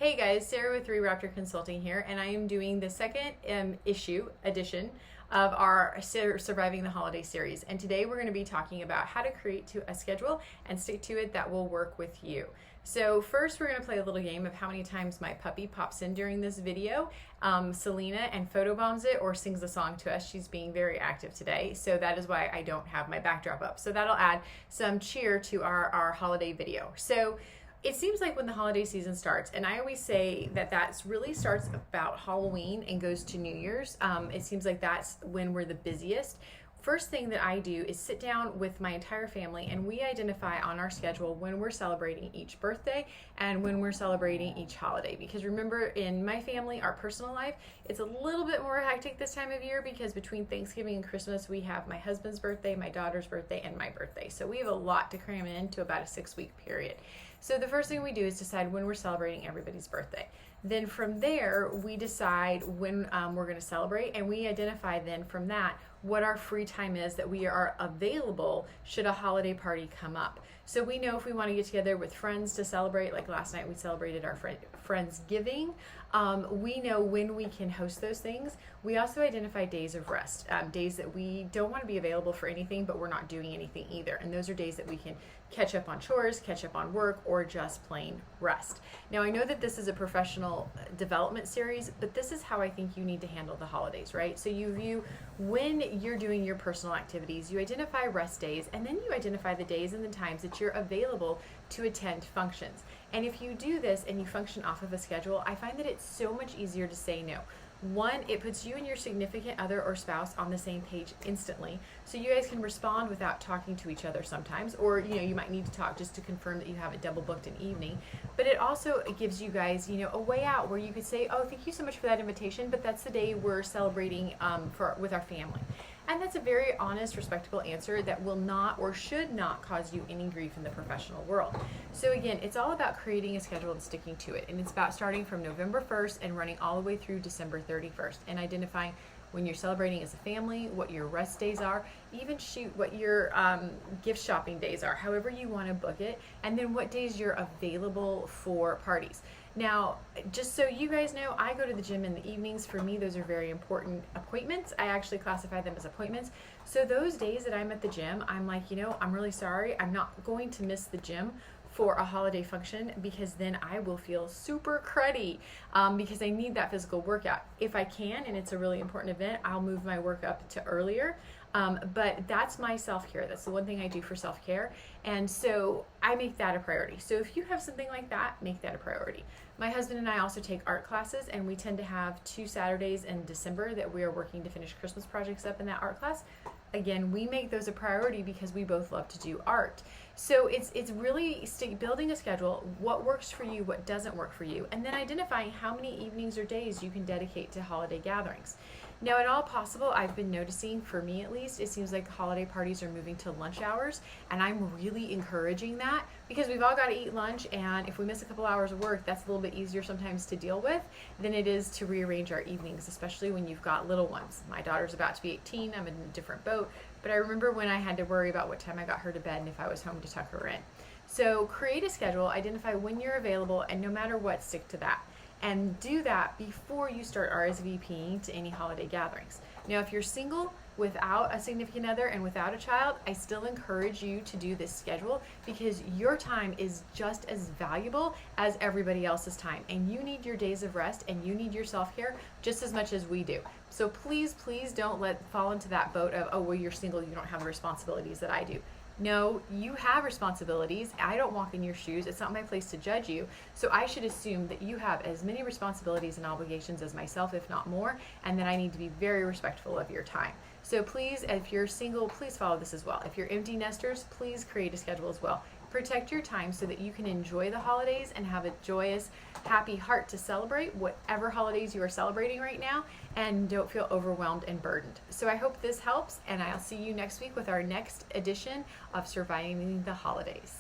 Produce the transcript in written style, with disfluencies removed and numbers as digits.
Hey guys, Sarah with 3Raptor Consulting here, and I am doing the second edition of our Surviving the Holiday series. And today we're going to be talking about how to create a schedule and stick to it that will work with you. So first we're going to play a little game of how many times my puppy pops in during this video. Selena and photobombs it or sings a song to us. She's being very active today, so that is why I don't have my backdrop up. So that'll add some cheer to our holiday video. So it seems like when the holiday season starts, and I always say that really starts about Halloween and goes to New Year's. It seems like that's when we're the busiest. First thing that I do is sit down with my entire family and we identify on our schedule when we're celebrating each birthday and when we're celebrating each holiday. Because remember, in my family, our personal life, it's a little bit more hectic this time of year because between Thanksgiving and Christmas, we have my husband's birthday, my daughter's birthday, and my birthday. So we have a lot to cram into about a 6-week period. So the first thing we do is decide when we're celebrating everybody's birthday. Then from there, we decide when we're going to celebrate, and we identify then from that what our free time is that we are available should a holiday party come up. So we know if we want to get together with friends to celebrate, like last night we celebrated our Friendsgiving. We know when we can host those things. We also identify days of rest, days that we don't want to be available for anything, but we're not doing anything either. And those are days that we can catch up on chores, catch up on work, or just plain rest. Now, I know that this is a professional development series, but this is how I think you need to handle the holidays, right? So you view when you're doing your personal activities, you identify rest days, and then you identify the days and the times that you're available to attend functions. And if you do this and you function off of a schedule, I find that it's so much easier to say no. One, it puts you and your significant other or spouse on the same page instantly, so you guys can respond without talking to each other sometimes, or you might need to talk just to confirm that you haven't double booked an evening. But it gives you guys a way out where you could say, oh, thank you so much for that invitation, but that's the day we're celebrating with our family. And that's a very honest, respectable answer that will not or should not cause you any grief in the professional world. So again, it's all about creating a schedule and sticking to it. And it's about starting from November 1st and running all the way through December 31st and identifying when you're celebrating as a family, what your rest days are, even what your gift shopping days are, however you want to book it, and then what days you're available for parties. Now, just so you guys know, I go to the gym in the evenings. For me, those are very important appointments. I actually classify them as appointments. So those days that I'm at the gym, I'm like, I'm really sorry. I'm not going to miss the gym for a holiday function because then I will feel super cruddy because I need that physical workout. If I can, and it's a really important event, I'll move my work up to earlier. But that's my self-care. That's the one thing I do for self-care. And so I make that a priority. So if you have something like that, make that a priority. My husband and I also take art classes, and we tend to have 2 Saturdays in December that we are working to finish Christmas projects up in that art class. Again, we make those a priority because we both love to do art. So it's really building a schedule, what works for you, what doesn't work for you, and then identifying how many evenings or days you can dedicate to holiday gatherings. Now, at all possible, I've been noticing, for me at least, it seems like holiday parties are moving to lunch hours, and I'm really encouraging that because we've all got to eat lunch, and if we miss a couple hours of work, that's a little bit easier sometimes to deal with than it is to rearrange our evenings, especially when you've got little ones. My daughter's about to be 18, I'm in a different boat, but I remember when I had to worry about what time I got her to bed and if I was home to tuck her in. So create a schedule, identify when you're available, and no matter what, stick to that. And do that before you start RSVPing to any holiday gatherings. Now, if you're single, without a significant other, and without a child, I still encourage you to do this schedule because your time is just as valuable as everybody else's time. And you need your days of rest and you need your self-care just as much as we do. So please, please don't fall into that boat of, oh, well, you're single, you don't have the responsibilities that I do. No, you have responsibilities. I don't walk in your shoes. It's not my place to judge you. So I should assume that you have as many responsibilities and obligations as myself, if not more, and that I need to be very respectful of your time. So please, if you're single, please follow this as well. If you're empty nesters, please create a schedule as well. Protect your time so that you can enjoy the holidays and have a joyous, happy heart to celebrate whatever holidays you are celebrating right now, and don't feel overwhelmed and burdened. So I hope this helps, and I'll see you next week with our next edition of Surviving the Holidays.